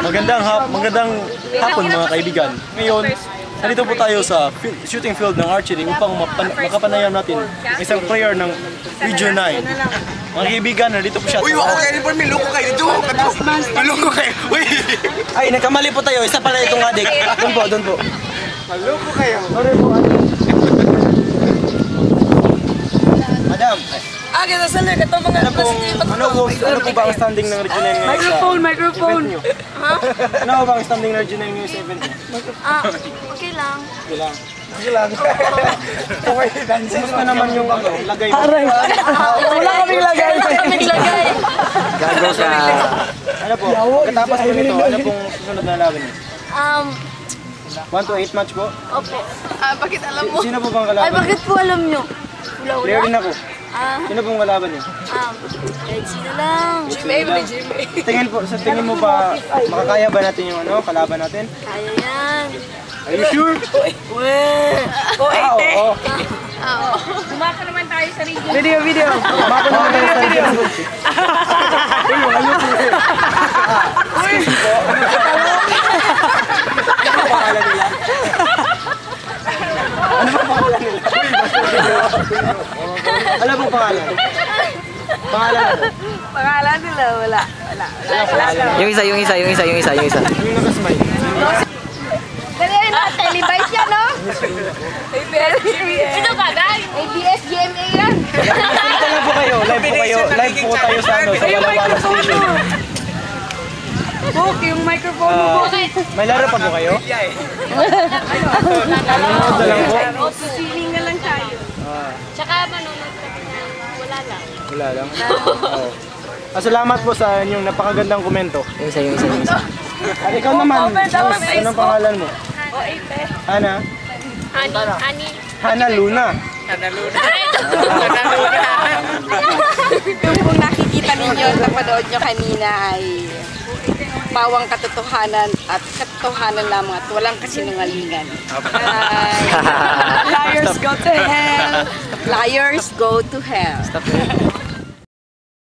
Magandang hapon mga kaibigan. Ngayon, nandito po tayo sa shooting field ng archery upang makapanayam natin isang player ng Region 9. Mga kaibigan, nandito po siya. Uy, ako kayo po, may loko kayo dito. Maloko kayo. Uy! Ay, nagkamali po tayo. Isa pala itong adik. Doon po. Maloko kayo. Sorry po, Madam. Kita sali ka to mga Ano po ba ang standing ng Region 9 ngayon? Microphone. Ano ba ang standing ng Region 9 ngayon sa event niyo? Okay lang. Sige lang. Kumusta naman yung lagay mo? Wala kaming lagay. Gago ka. Ano po? Katapos po nito, ano pong susunod na laban niyo? 1 to 8 match po? Opo. Bakit alam mo? Sino po bang kalaban? Ay, bakit po alam nyo? Player din ako. Sino pong kalaban niyo? Kahit sino lang. Sa tingin mo ba makakaya ba natin yung kalaban natin? Kaya yan. Are you sure? Oo. Dumaka naman tayo sa region. Video. Mako naman tayo sa video. Ano pong pangalan? Pangalan nila, wala. Yung isa. Yung nakasmile. Dali na, televise yan, no? Ito ka, guys? ABS-GMA yan. Dito lang po kayo. Live po tayo sa Wala Station. Book, yung microphone mo. May laro pa po kayo? Manonood na lang po? Feeling na lang tayo. Tsaka manonood kami na wala lang. Wala lang? Oo. Salamat po sa inyong napakagandang komento. Yung isa. At ikaw naman, anong pangalan mo? Hana? Hana Luna. Yung kung nakikita ninyo, napanood nyo kanina ay pawang katotohanan at katotohanan lamang at walang kasinungalingan. Liars go to hell! Liars go to hell!